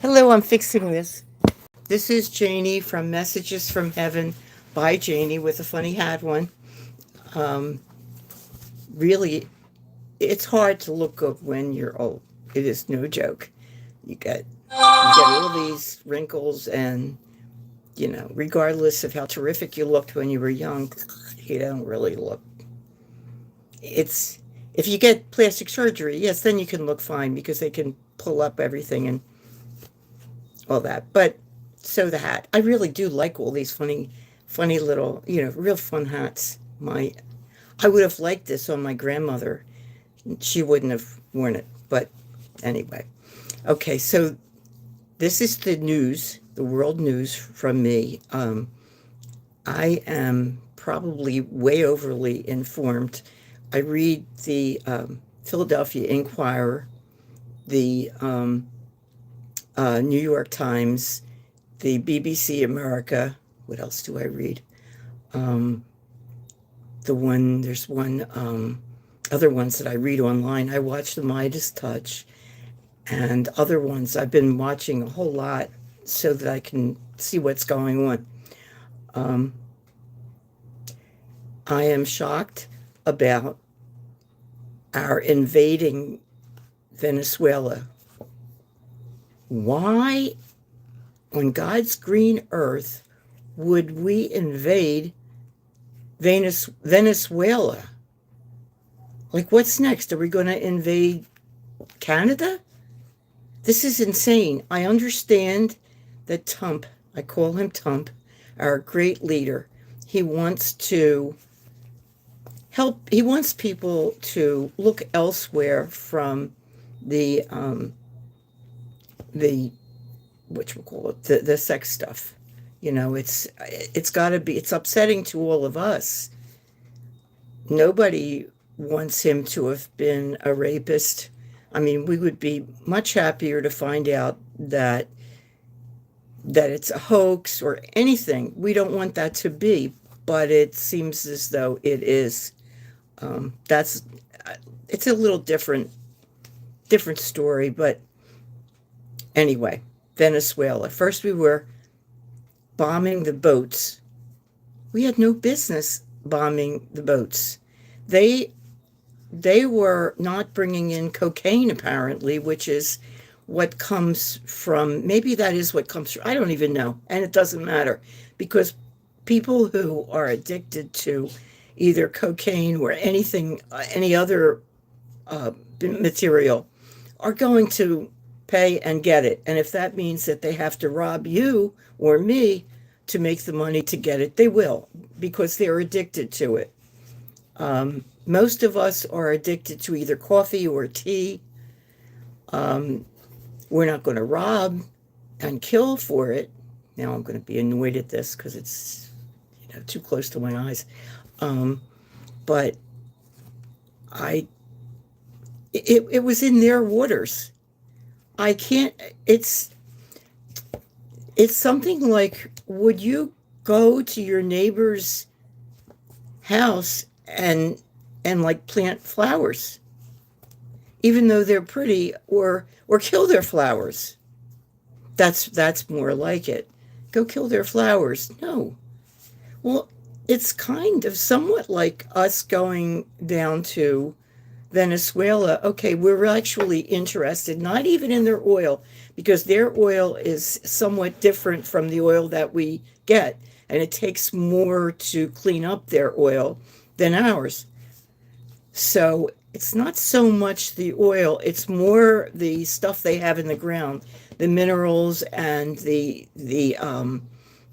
Hello, I'm fixing this. This is Jaynee from Messages from Heaven by Jaynee with a funny hat one. Um, really, it's hard to look good when you're old. It is no joke. You get all these wrinkles, and regardless of how terrific you looked when you were young, you don't really look. It's if you get plastic surgery, yes, then you can look fine because they can pull up everything and all that. But so the hat, I really do like all these funny little, real fun hats. I would have liked this on my grandmother. She wouldn't have worn it, but anyway. Okay, so this is the news, the world news from me. I am probably way overly informed. I read the Philadelphia Inquirer, the New York Times, the BBC America. What else do I read? Um, there's one other ones that I read online. I watch the Midas Touch and other ones. I've been watching a whole lot so that I can see what's going on. Um, I am shocked about our invading Venezuela. Why on God's green earth would we invade Venezuela? Like, what's next? Are we going to invade Canada? This is insane. I understand that Tump, I call him Tump, our great leader, he wants to help, he wants people to look elsewhere from the the what you call it, the sex stuff. It's got to be. It's upsetting to all of us. Nobody wants him to have been a rapist. I mean, we would be much happier to find out that it's a hoax or anything. We don't want that to be, but it seems as though it is. That's it's a little different story, but anyway, Venezuela. First, we were bombing the boats. We had no business bombing the boats. They they were not bringing in cocaine apparently, which is what comes from, maybe that is what comes from, I don't even know, and it doesn't matter, because people who are addicted to either cocaine or anything, any other uh, material, are going to pay and get it. And if that means that they have to rob you or me to make the money to get it, they will, because they're addicted to it. Most of us are addicted to either coffee or tea. Um, we're not going to rob and kill for it. Now I'm going to be annoyed at this because it's too close to my eyes. Um, but I it was in their waters. I can't. It's something like, would you go to your neighbor's house and like plant flowers, even though they're pretty, or kill their flowers? That's more like it. Go kill their flowers. No. Well, it's kind of somewhat like us going down to Venezuela. Okay, we're actually interested not even in their oil, because their oil is somewhat different from the oil that we get, and it takes more to clean up their oil than ours. So it's not so much the oil, it's more the stuff they have in the ground, the minerals and the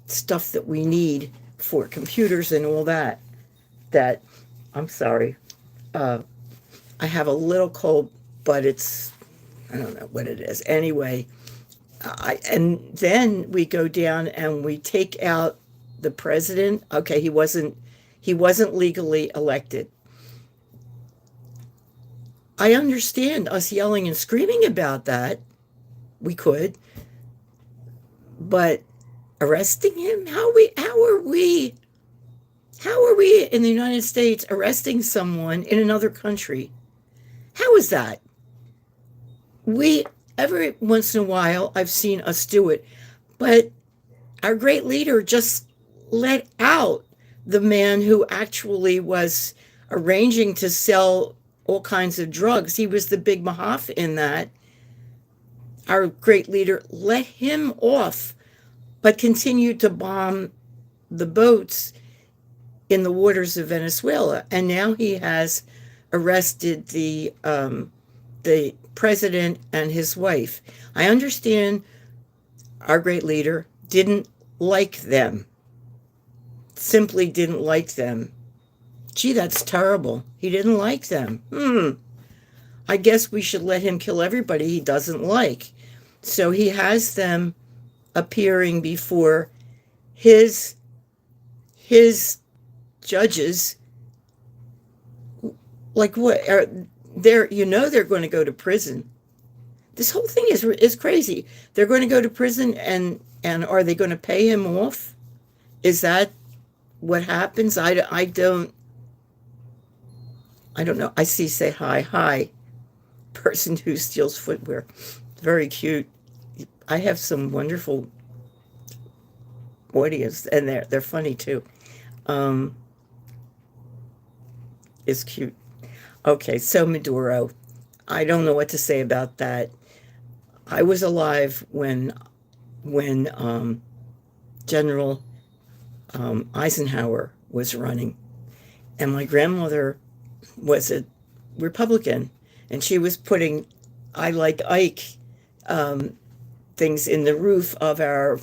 stuff that we need for computers and all that. That I'm sorry, uh, I have a little cold, but I don't know what it is. Anyway, and then we go down and we take out the president. Okay, he wasn't legally elected. I understand us yelling and screaming about that. We could, but arresting him? How are we in the United States arresting someone in another country? How is that? We every once in a while, I've seen us do it, but our great leader just let out the man who actually was arranging to sell all kinds of drugs. He was the big Mahath in that. Our great leader let him off, but continued to bomb the boats in the waters of Venezuela. And now he has arrested the president and his wife. I understand our great leader didn't like them, simply didn't like them. Gee, that's terrible. He didn't like them. I guess we should let him kill everybody he doesn't like. So he has them appearing before his judges. Like what? They're they're going to go to prison. This whole thing is crazy. They're going to go to prison, and are they going to pay him off? Is that what happens? I don't know. I see say hi person who steals footwear. Very cute. I have some wonderful audios, and they're funny too. It's cute. Okay, so Maduro. I don't know what to say about that. I was alive when General Eisenhower was running, and my grandmother was a Republican, and she was putting "I like Ike" things in the roof of our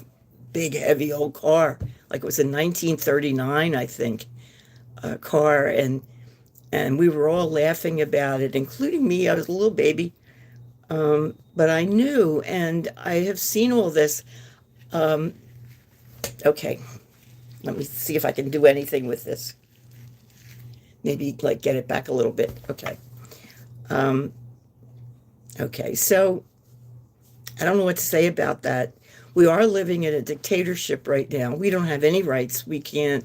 big, heavy old car. Like it was a 1939, I think, car, and we were all laughing about it, including me. I was a little baby, but I knew, and I have seen all this. Okay, let me see if I can do anything with this. Maybe like get it back a little bit. Okay. Okay, so I don't know what to say about that. We are living in a dictatorship right now. We don't have any rights. We can't.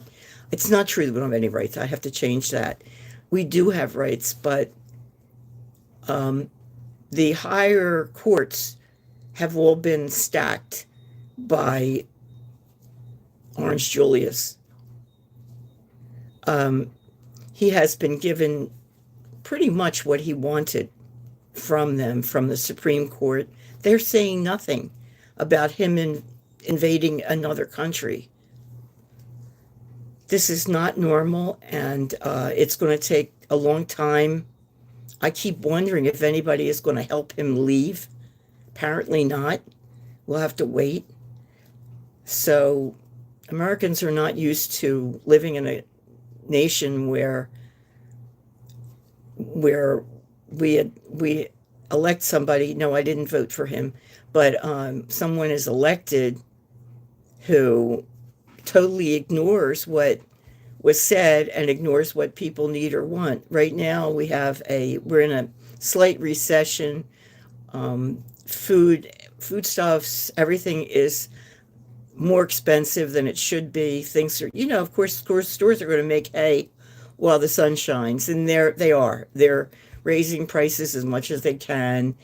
It's not true that we don't have any rights. I have to change that. We do have rights, but the higher courts have all been stacked by Orange Julius. He has been given pretty much what he wanted from them, from the Supreme Court. They're saying nothing about him invading another country. This is not normal, and it's going to take a long time. I keep wondering if anybody is going to help him leave. Apparently not. We'll have to wait. So Americans are not used to living in a nation where we elect somebody. No, I didn't vote for him, but someone is elected who totally ignores what was said and ignores what people need or want. Right now we're in a slight recession. Foodstuffs, everything is more expensive than it should be. Things are, of course, stores are going to make hay while the sun shines, and they're raising prices as much as they can,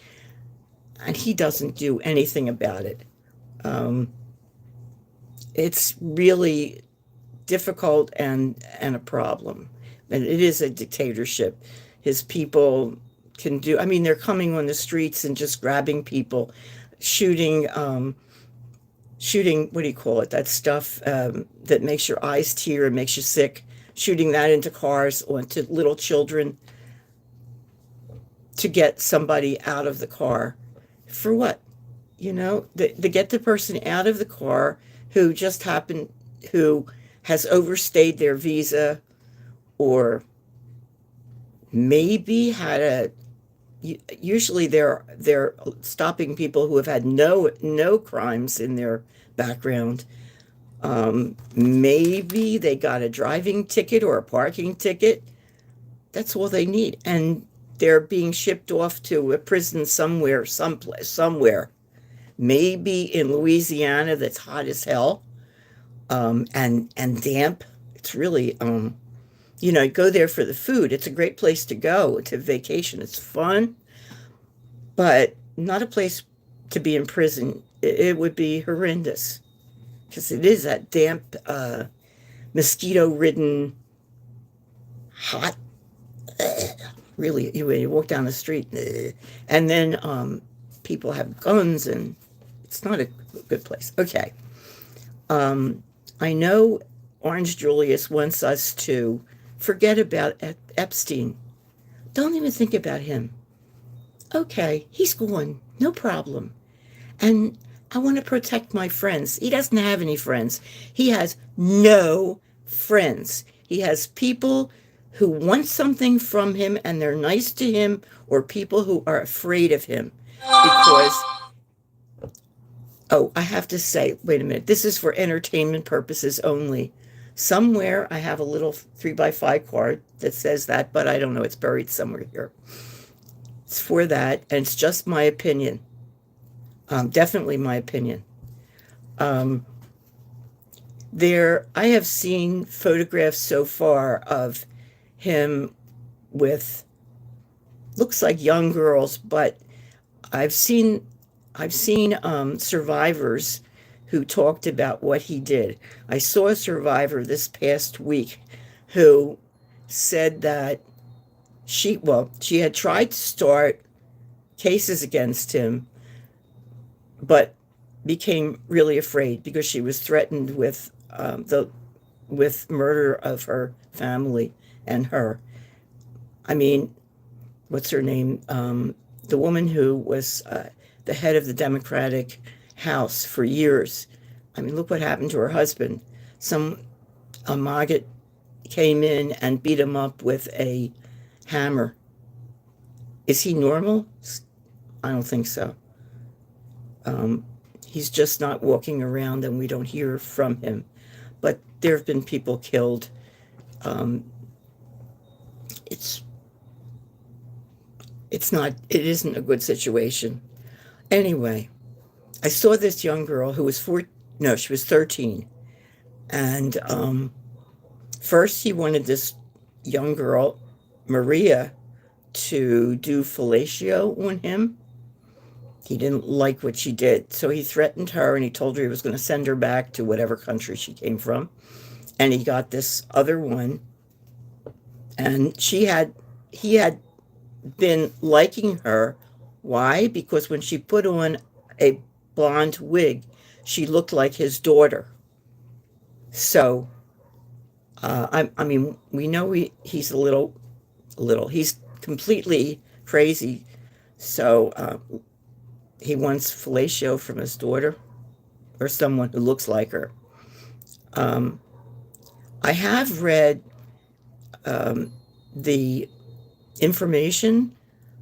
and he doesn't do anything about it. It's really difficult and a problem, and it is a dictatorship. His people can do. I mean, they're coming on the streets and just grabbing people, shooting. What do you call it? That stuff that makes your eyes tear and makes you sick. Shooting that into cars, onto little children, to get somebody out of the car. For what? To get the person out of the car who has overstayed their visa, or maybe usually they're stopping people who have had no crimes in their background. Maybe they got a driving ticket or a parking ticket. That's all they need, and they're being shipped off to a prison somewhere. Maybe in Louisiana, that's hot as hell, and damp. It's really go there for the food. It's a great place to go. It's a vacation. It's fun, but not a place to be in prison. It would be horrendous because it is that damp, mosquito-ridden, hot. Really, you walk down the street, and then people have guns, and it's not a good place. Okay. I know Orange Julius wants us to forget about Epstein. Don't even think about him. Okay, he's gone. No problem. And I want to protect my friends. He doesn't have any friends. He has no friends. He has people who want something from him and they're nice to him, or people who are afraid of him. Because, oh, I have to say, wait a minute, this is for entertainment purposes only. Somewhere I have a little 3x5 card that says that, but I don't know, it's buried somewhere here. It's for that, and it's just my opinion. Definitely my opinion. I have seen photographs so far of him with, looks like young girls, but I've seen survivors who talked about what he did. I saw a survivor this past week who said that she had tried to start cases against him, but became really afraid because she was threatened with murder of her family and her. I mean, what's her name? The woman who was the head of the Democratic House for years. I mean, look what happened to her husband. A maggot came in and beat him up with a hammer. Is he normal? I don't think so. He's just not walking around and we don't hear from him. But there have been people killed. It isn't a good situation. Anyway, I saw this young girl who was she was 13. And first he wanted this young girl, Maria, to do fellatio on him. He didn't like what she did, so he threatened her and he told her he was going to send her back to whatever country she came from. And he got this other one, and he had been liking her. Why? Because when she put on a blonde wig, she looked like his daughter. So, I mean, we know he's he's completely crazy. So, he wants fellatio from his daughter or someone who looks like her. I have read the information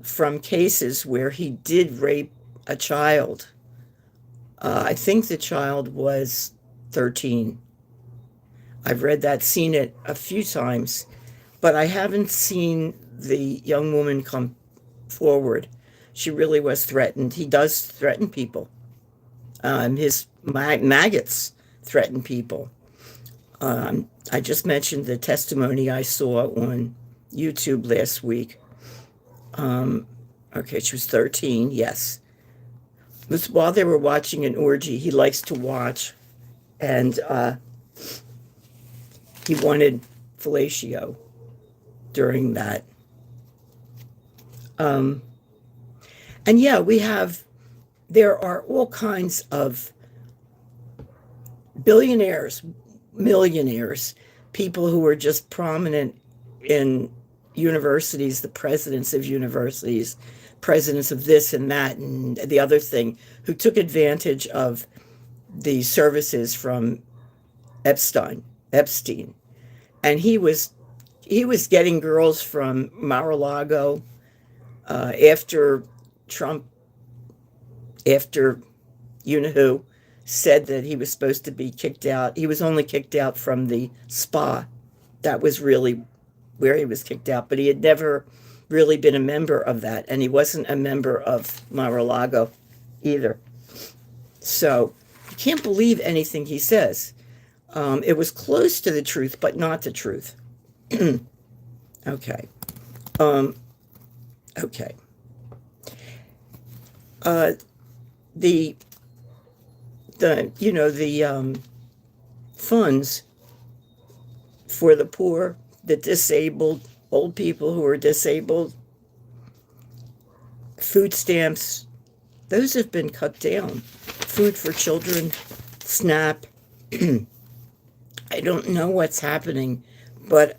from cases where he did rape a child. I think the child was 13. I've read that, seen it a few times, but I haven't seen the young woman come forward. She really was threatened. He does threaten people. His maggots threaten people. I just mentioned the testimony I saw on YouTube last week. Okay, she was 13, yes. It was while they were watching an orgy. He likes to watch, and he wanted fellatio during that. And yeah, there are all kinds of billionaires, millionaires, people who are just prominent in universities, the presidents of universities, presidents of this and that and the other thing, who took advantage of the services from Epstein. And he was getting girls from Mar-a-Lago after Trump, after you-know-who, said that he was supposed to be kicked out. He was only kicked out from the spa. That was really where he was kicked out, but he had never really been a member of that, and he wasn't a member of Mar-a-Lago either. So you can't believe anything he says. It was close to the truth, but not the truth. Okay. Okay. the the funds for the poor, the disabled, old people who are disabled, food stamps, those have been cut down. Food for children, SNAP. I don't know what's happening, but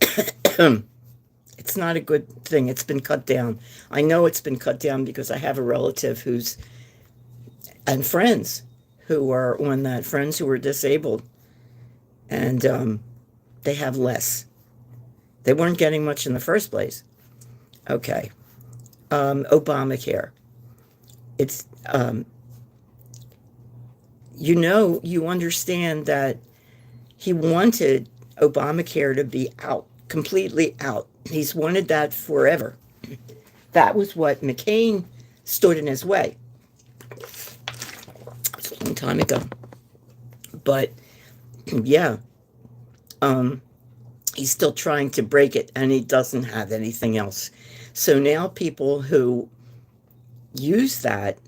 it's not a good thing. It's been cut down. I know it's been cut down because I have a relative and friends who are on that, friends who are disabled, and they have less. They weren't getting much in the first place. Okay. Obamacare. It's, you understand that he wanted Obamacare to be out, completely out. He's wanted that forever. That was what McCain stood in his way. It's a long time ago. But, yeah, he's still trying to break it, and he doesn't have anything else. So now people who use that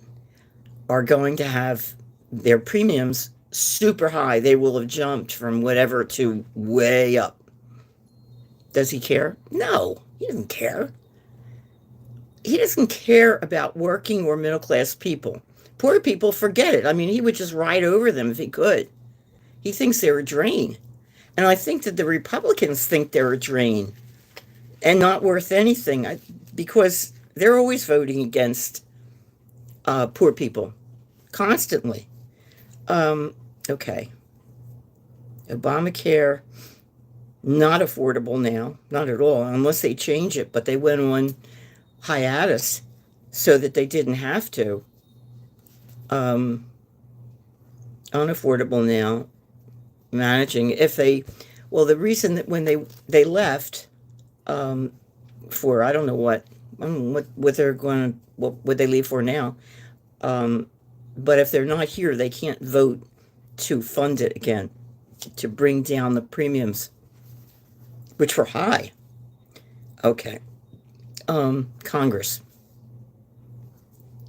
are going to have their premiums super high. They will have jumped from whatever to way up. Does he care? No, he doesn't care. He doesn't care about working or middle-class people. Poor people, forget it. I mean, he would just ride over them if he could. He thinks they're a drain. And I think that the Republicans think they're a drain and not worth anything, because they're always voting against poor people, constantly. Okay. Obamacare, not affordable now, not at all, unless they change it, but they went on hiatus so that they didn't have to. Unaffordable now, managing, the reason that when they left, for, I don't know what they're going to, what would they leave for now? But if they're not here, they can't vote to fund it again, to bring down the premiums, which were high. Okay. Congress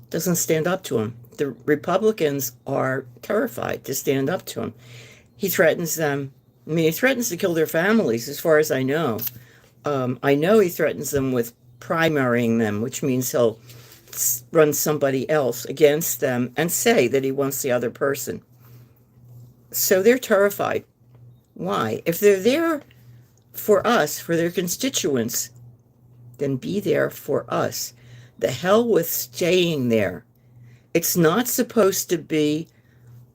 doesn't stand up to him. The Republicans are terrified to stand up to him. He threatens them. I mean, he threatens to kill their families, as far as I know. I know he threatens them with primarying them, which means he'll run somebody else against them and say that he wants the other person. So they're terrified. Why? If they're there for us, for their constituents, then be there for us. The hell with staying there. It's not supposed to be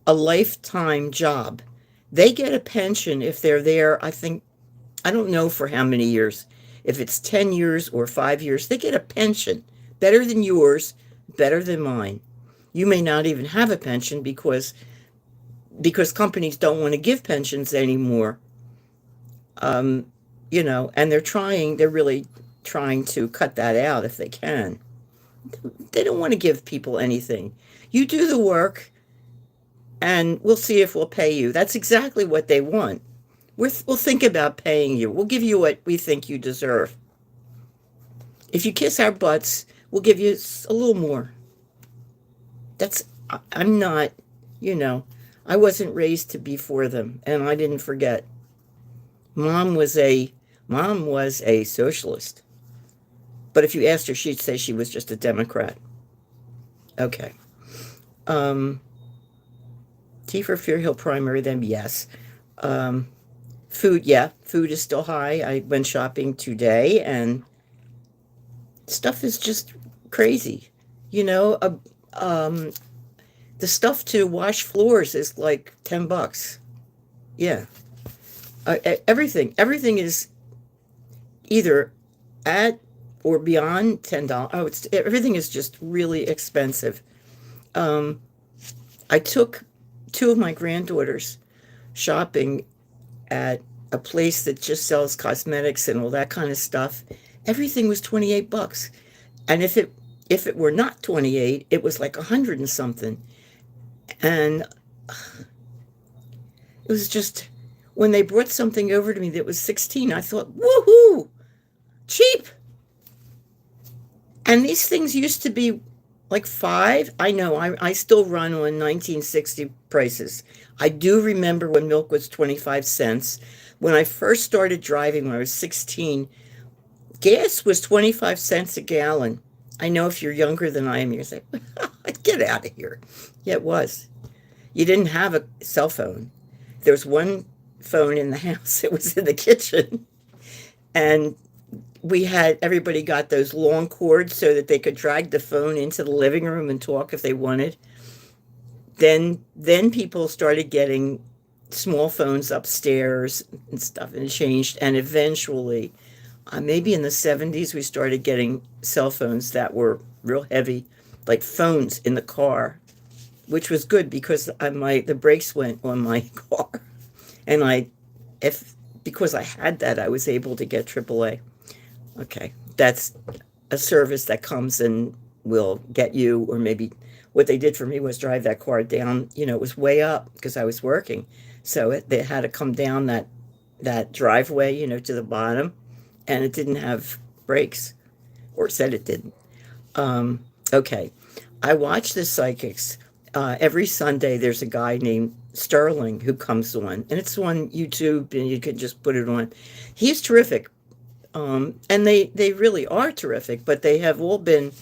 a lifetime job. They get a pension if they're there, I don't know for how many years. If it's 10 years or 5 years, they get a pension. Better than yours, better than mine. You may not even have a pension because companies don't want to give pensions anymore. And they're really trying to cut that out if they can. They don't want to give people anything. You do the work, and we'll see if we'll pay you. That's exactly what they want. We'll think about paying you. We'll give you what we think you deserve. If you kiss our butts, we'll give you a little more. I'm not, I wasn't raised to be for them, and I didn't forget. Mom was a socialist. But if you asked her, she'd say she was just a Democrat. Okay. T for fear he'll primary them, yes. Food is still high. I went shopping today, and stuff is just crazy. The stuff to wash floors is like $10. Yeah. Everything is either at or beyond $10. Oh, everything is just really expensive. I took 2 of my granddaughters shopping at a place that just sells cosmetics and all that kind of stuff. Everything was $28. And if it were not 28, it was like 100 and something. And it was just, when they brought something over to me that was 16, I thought, woohoo, cheap. And these things used to be like five. I know, I still run on 1960 prices. I do remember when milk was 25 cents. When I first started driving when I was 16, gas was 25 cents a gallon. I know if you're younger than I am, you're saying, get out of here. Yeah, it was. You didn't have a cell phone. There was one phone in the house. It was in the kitchen. And everybody got those long cords so that they could drag the phone into the living room and talk if they wanted. Then people started getting small phones upstairs and stuff, and it changed. And eventually, maybe in the 70s, we started getting cell phones that were real heavy, like phones in the car, which was good because the brakes went on my car, and if because I had that, I was able to get AAA. Okay, that's a service that comes and will get you, or maybe what they did for me was drive that car down. It was way up because I was working, so they had to come down that driveway, to the bottom, and it didn't have brakes, or said it didn't. Okay, I watch the psychics. Every Sunday, there's a guy named Sterling who comes on, and it's on YouTube, and you can just put it on. He's terrific. And they really are terrific, but they have all been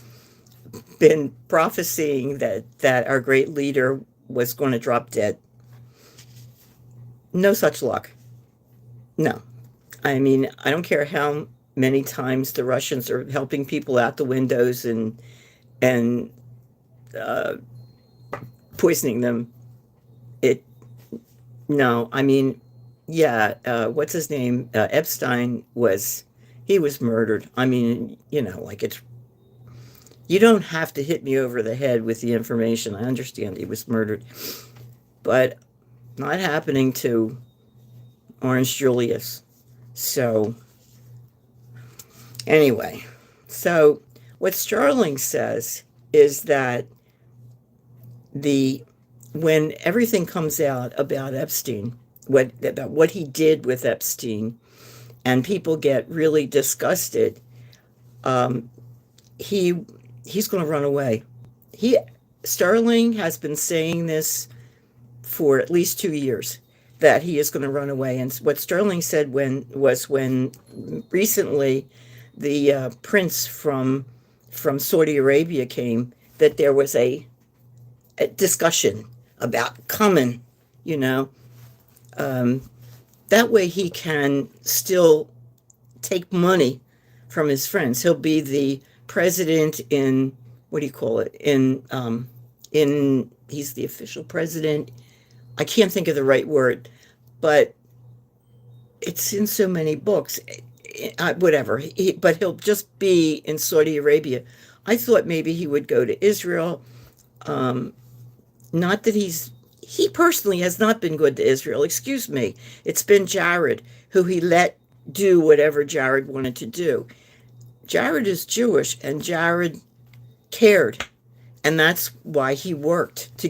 prophesying that our great leader was going to drop dead. No such luck. No. I mean, I don't care how many times the Russians are helping people out the windows and uh, poisoning them. No, I mean, yeah, what's his name? Epstein he was murdered. I mean, you don't have to hit me over the head with the information. I understand he was murdered, but not happening to Orange Julius. So, anyway, so what Starling says is that when everything comes out about Epstein, about what he did with Epstein, and people get really disgusted, he's going to run away. Starling has been saying this for at least 2 years, that he is going to run away. And what Sterling said when recently the prince from Saudi Arabia came, that there was a discussion about coming, that way he can still take money from his friends. He'll be the president in, what do you call it? He's the official president. I can't think of the right word, but it's in so many books. Whatever. But he'll just be in Saudi Arabia. I thought maybe he would go to Israel. Not that he personally has not been good to Israel. Excuse me. It's been Jared who he let do whatever Jared wanted to do. Jared is Jewish, and Jared cared. And that's why he worked to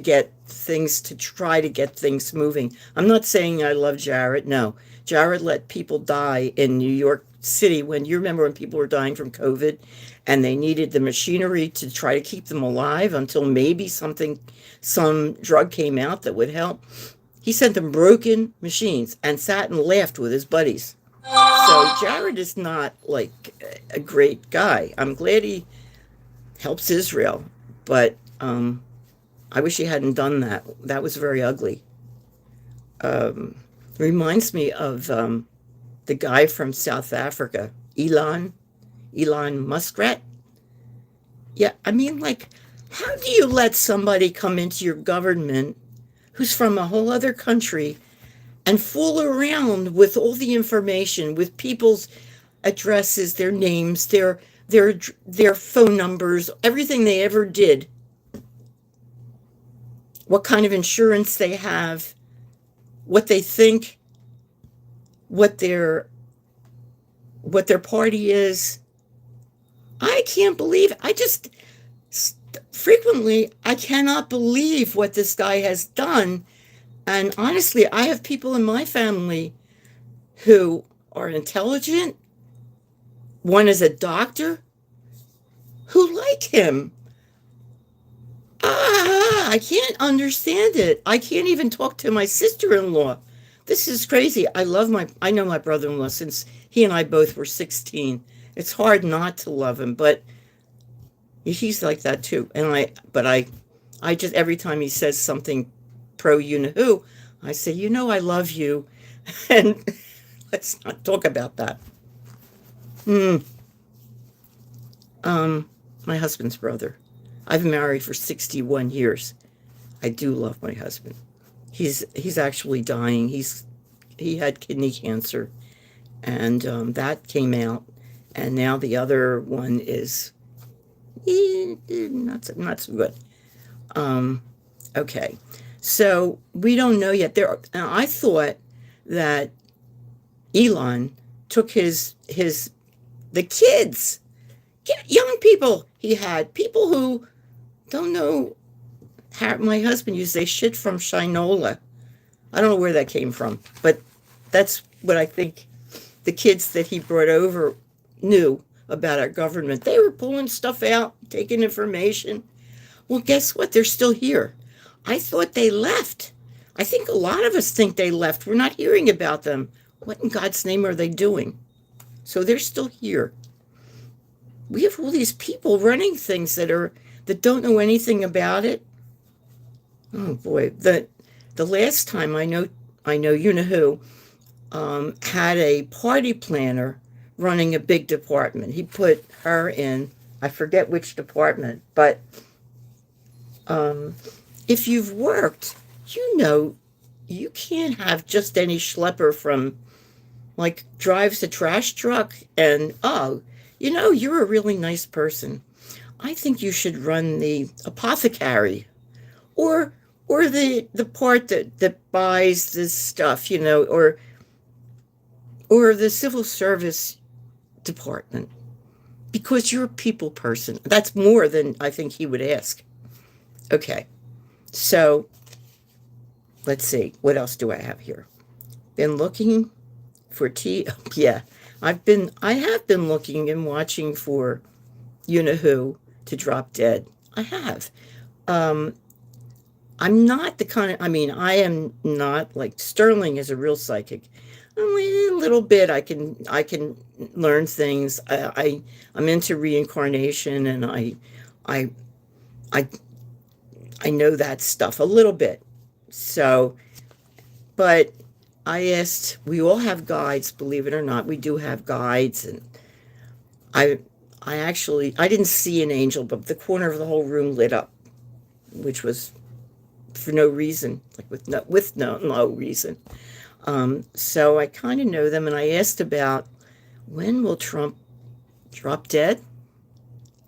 try to get things moving. I'm not saying I love Jared. No. Jared let people die in New York City when you remember when people were dying from COVID, and they needed the machinery to try to keep them alive until maybe some drug came out that would help. He sent them broken machines and sat and laughed with his buddies. So Jared is not like a great guy. I'm glad he helps Israel, but I wish he hadn't done that. That was very ugly. Reminds me of the guy from South Africa, Elon Muskrat. Yeah, I mean, like, how do you let somebody come into your government who's from a whole other country and fool around with all the information, with people's addresses, their names, their phone numbers, everything they ever did, what kind of insurance they have, what they think, what their party is. I can't believe it. Frequently, I cannot believe what this guy has done. And honestly, I have people in my family who are intelligent. One is a doctor who like him. I can't understand it. I can't even talk to my sister-in-law. This is crazy. I know my brother-in-law since he and I both were 16. It's hard not to love him, but he's like that too. I just, every time he says something pro you know who, I say, I love you. And let's not talk about that. Hmm. My husband's brother. I've been married for 61 years. I do love my husband. He's actually dying. He had kidney cancer, and that came out, and now the other one is not so good. Um, okay, so we don't know yet. I thought that Elon took the kids, young people. He had people who don't know. My husband used to say shit from Shinola. I don't know where that came from, but that's what I think the kids that he brought over knew about our government. They were pulling stuff out, taking information. Well, guess what? They're still here. I thought they left. I think a lot of us think they left. We're not hearing about them. What in God's name are they doing? So they're still here. We have all these people running things that don't know anything about it. Oh boy, the last time I know you know who had a party planner running a big department. He put her in, I forget which department, but if you've worked, you can't have just any schlepper from like drives a trash truck and you're a really nice person. I think you should run the apothecary or the part that buys this stuff, or the civil service department, because you're a people person. That's more than I think he would ask. Okay, so let's see, what else do I have here? Been looking for tea. Yeah, I have been looking and watching for you know who to drop dead. I have. I'm not the kind of, I am not like Sterling is a real psychic. Only a little bit. I can learn things. I'm into reincarnation, and I I I know that stuff a little bit. So, but I asked, we all have guides, believe it or not. We do have guides, and I I didn't see an angel, but the corner of the whole room lit up, which was for no reason, like with no reason. So I kind of know them, and I asked about when will Trump drop dead.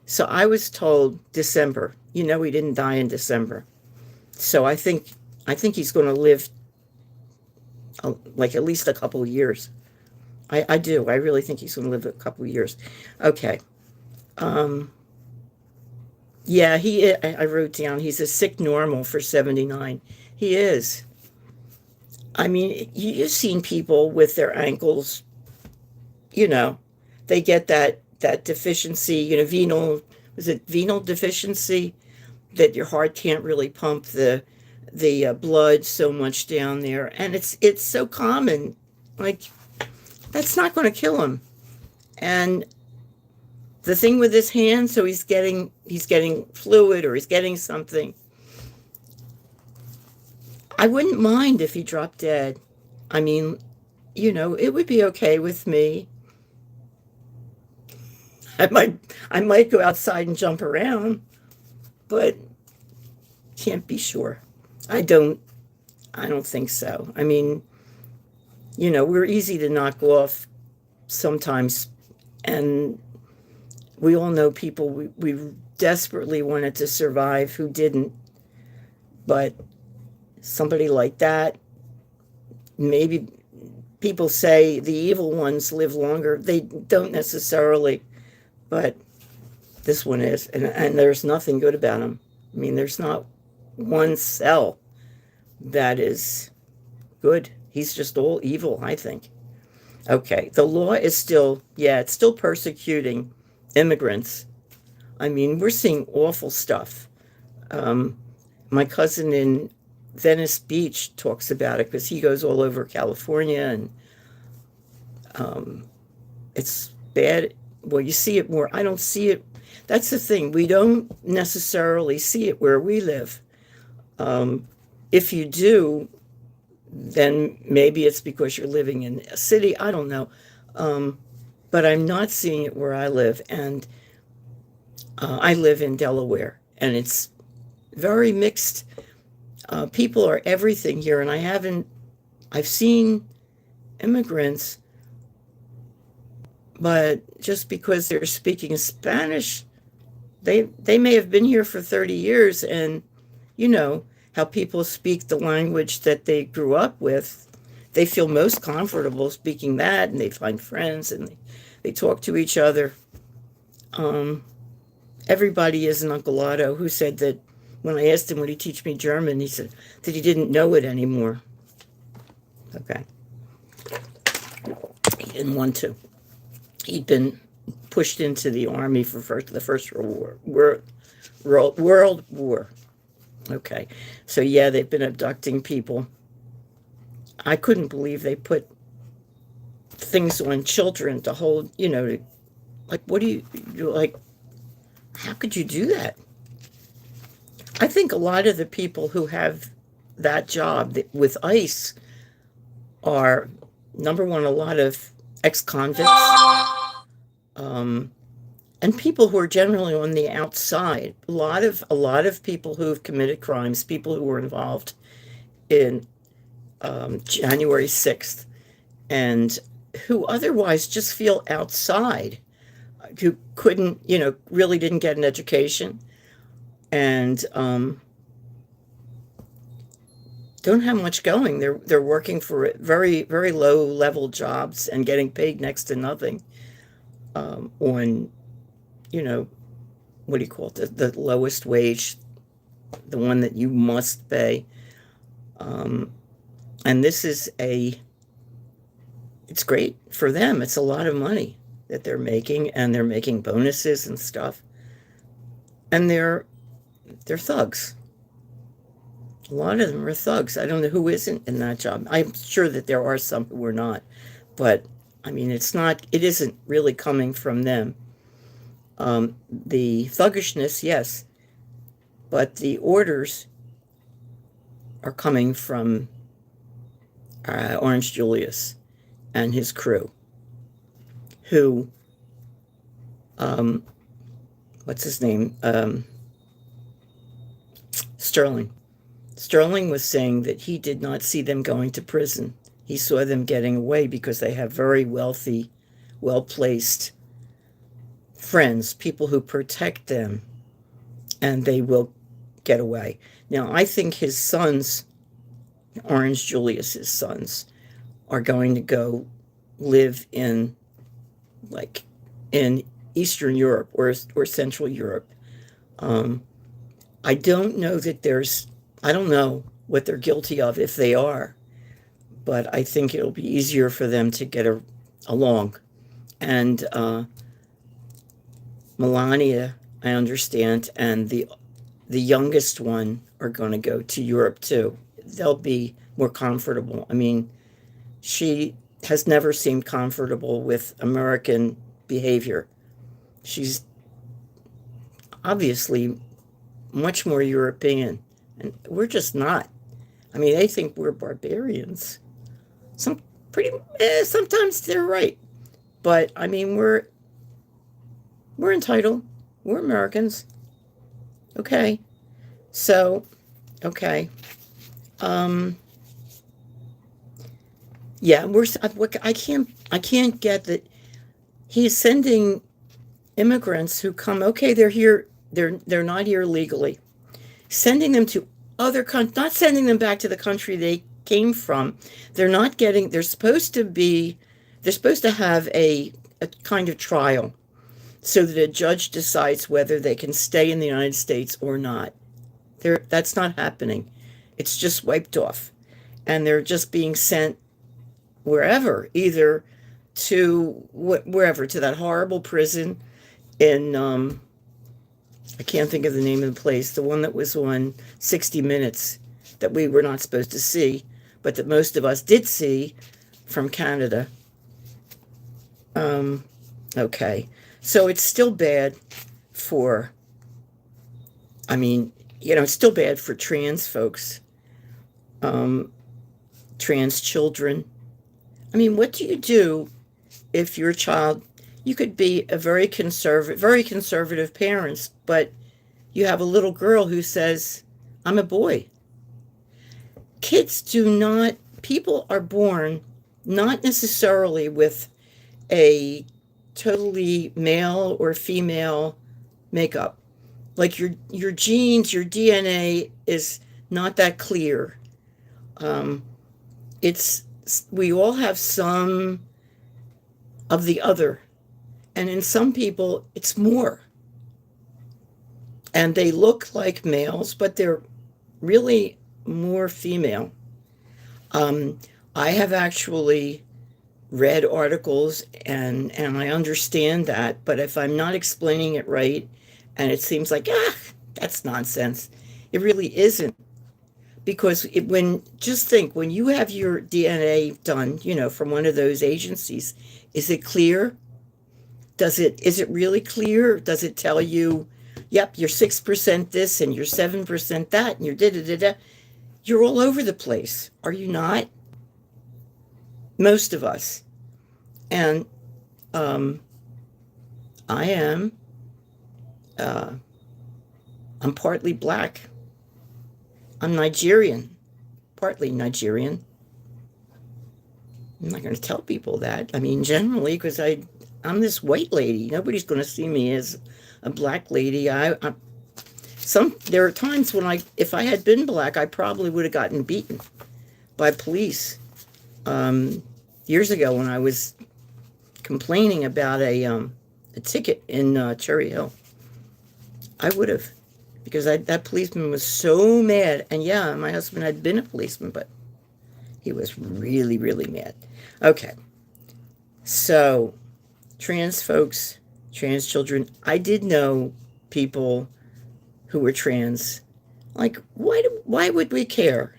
So I was told December. He didn't die in December. So I think he's going to live like at least a couple of years. I do. I really think he's going to live a couple of years. Okay. Um, yeah, I wrote down he's a sick normal for 79. He is. You've seen people with their ankles, you know, they get that deficiency, venal, was it venal deficiency, that your heart can't really pump the blood so much down there, and it's so common. Like, that's not going to kill him. And the thing with his hand, so he's getting fluid, or he's getting something. I wouldn't mind if he dropped dead. I mean, it would be okay with me. I might go outside and jump around, but can't be sure. I don't I don't think so. We're easy to knock off sometimes, and we all know people we desperately wanted to survive who didn't. But somebody like that, maybe people say the evil ones live longer. They don't necessarily, but this one is, and there's nothing good about him. There's not one cell that is good. He's just all evil, I think. Okay, the law is still, yeah, it's still persecuting immigrants. We're seeing awful stuff. My cousin in Venice Beach talks about it because he goes all over California, and it's bad. Well, you see it more. I don't see it. That's the thing. We don't necessarily see it where we live. If you do, then maybe it's because you're living in a city. I don't know. But I'm not seeing it where I live. And I live in Delaware, and it's very mixed. People are everything here. And I've seen immigrants, but just because they're speaking Spanish, they may have been here for 30 years, and you know how people speak the language that they grew up with. They feel most comfortable speaking that, and they find friends, and they talk to each other. Everybody is an Uncle Otto, who said that when I asked him, would he teach me German, he said that he didn't know it anymore. Okay. He didn't want to. He'd been pushed into the army for the First World War. Okay. So, yeah, they've been abducting people. I couldn't believe they put things on children to hold, like, what do you're like, how could you do that? I think a lot of the people who have that job with ICE are, number one, a lot of ex-convicts, and people who are generally on the outside. A lot of people who have committed crimes, people who were involved in January 6th, and who otherwise just feel outside, who couldn't, really didn't get an education, and don't have much going. They're working for very, very low level jobs and getting paid next to nothing, on, what do you call it? The lowest wage, the one that you must pay. And this is it's great for them. It's a lot of money that they're making, and they're making bonuses and stuff. And they're thugs. A lot of them are thugs. I don't know who isn't in that job. I'm sure that there are some who are not, but I mean, it isn't really coming from them. The thuggishness, yes, but the orders are coming from Orange Julius and his crew, who, what's his name? Sterling. Sterling was saying that he did not see them going to prison. He saw them getting away because they have very wealthy, well-placed friends, people who protect them, and they will get away. Now, I think his sons, Orange Julius's sons, are going to go live in Eastern Europe or Central Europe. I don't know I don't know what they're guilty of, if they are, but I think it'll be easier for them to get along. And Melania, I understand, and the youngest one are going to go to Europe too. They'll be more comfortable. I mean, she has never seemed comfortable with American behavior. She's obviously much more European, and we're just not. I mean, they think we're barbarians. Sometimes they're right, but I mean, we're entitled. We're Americans. Okay. So, okay. Yeah, I can't get that he's sending immigrants who come, okay, they're here, they're not here legally. Sending them to other countries, not sending them back to the country they came from. They're supposed to have a kind of trial, so that a judge decides whether they can stay in the United States or not. That's not happening. It's just wiped off. And they're just being sent wherever, either to wherever, to that horrible prison in I can't think of the name of the place, the one that was on 60 Minutes that we were not supposed to see, but that most of us did see from Canada. Okay. So it's still bad for, I mean, it's still bad for trans folks, trans children. I mean, what do you do if your child, you could be a very conservative parents, but you have a little girl who says, I'm a boy. Kids do not, people are born not necessarily with a totally male or female makeup. Like your genes, your DNA is not that clear. It's we all have some of the other, and in some people it's more. And they look like males, but they're really more female. I have actually read articles and I understand that, but if I'm not explaining it right and it seems like, that's nonsense, it really isn't. Because just think, when you have your DNA done, from one of those agencies, is it clear? Is it really clear? Does it tell you, yep, you're 6% this and you're 7% that and you're da-da-da-da? You're all over the place, are you not? Most of us. And I am, I'm partly black. I'm Nigerian, partly Nigerian. I'm not going to tell people that. I mean, generally, because I'm this white lady. Nobody's going to see me as a black lady. There are times when if I had been black, I probably would have gotten beaten by police. Years ago, when I was complaining about a ticket in Cherry Hill, I would have, because that policeman was so mad. And yeah, my husband had been a policeman, but he was really, really mad. Okay, so trans folks, trans children. I did know people who were trans. Like, why would we care?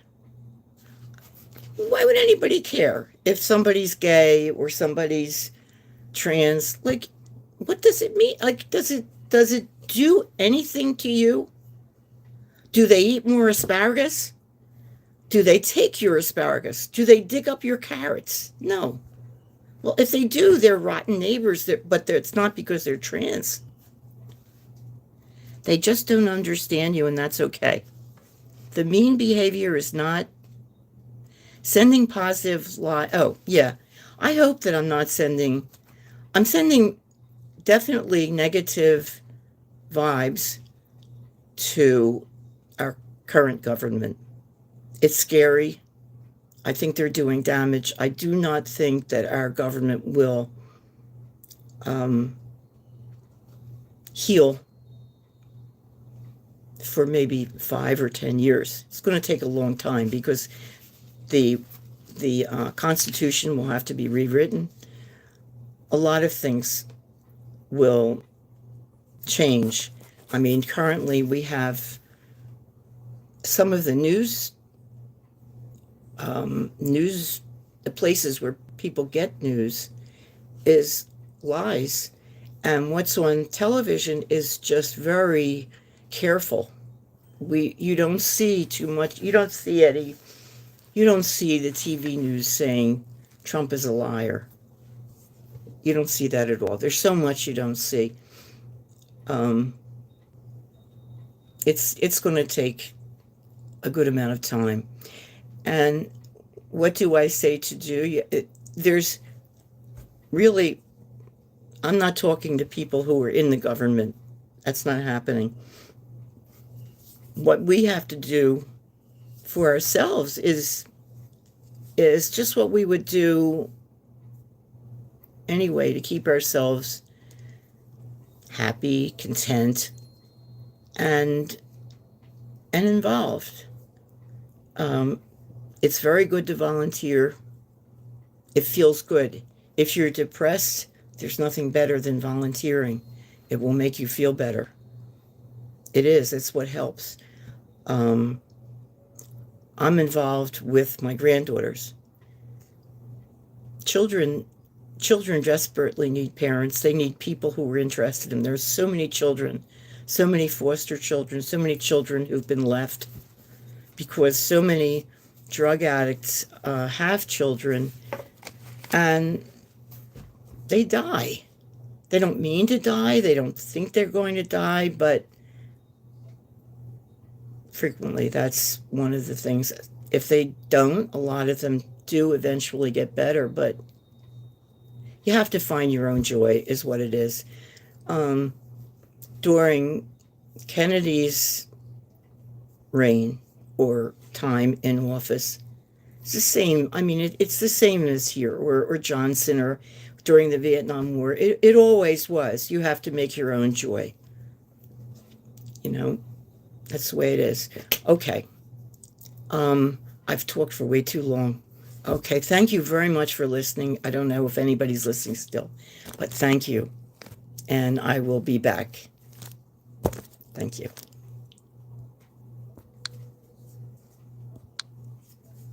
Why would anybody care if somebody's gay or somebody's trans? Like, what does it mean? Like, does it do anything to you? Do they eat more asparagus? Do they take your asparagus? Do they dig up your carrots? No. Well, if they do, they're rotten neighbors, but it's not because they're trans. They just don't understand you, and that's okay. The mean behavior is not sending positive Oh, yeah. I hope that I'm sending definitely negative vibes to our current government. It's scary. I think they're doing damage. I do not think that our government will heal for maybe 5 or 10 years. It's going to take a long time because the Constitution will have to be rewritten. A lot of things will change. I mean, currently we have some of the news, the places where people get news is lies. And what's on television is just very careful. You don't see too much. You don't see the TV news saying Trump is a liar. You don't see that at all. There's so much you don't see. It's going to take a good amount of time. And what do I say to do? There's really, I'm not talking to people who are in the government. That's not happening. What we have to do for ourselves is just what we would do anyway to keep ourselves happy, content, and involved. It's very good to volunteer. It feels good. If you're depressed, there's nothing better than volunteering. It will make you feel better. It is. It's what helps. Um, I'm involved with my granddaughters. Children children desperately need parents. They need people who are interested in them. There's so many children, so many foster children, so many children who've been left because so many drug addicts have children and they die. They don't mean to die. They don't think they're going to die, but frequently that's one of the things. If they don't, a lot of them do eventually get better, but you have to find your own joy, is what it is. Um, During Kennedy's reign or time in office, it's the same. I mean, it's the same as here, or Johnson, or during the Vietnam War. It always was. You have to make your own joy. You know, that's the way it is. Okay. I've talked for way too long. Okay, thank you very much for listening. I don't know if anybody's listening still, but thank you. And I will be back. Thank you.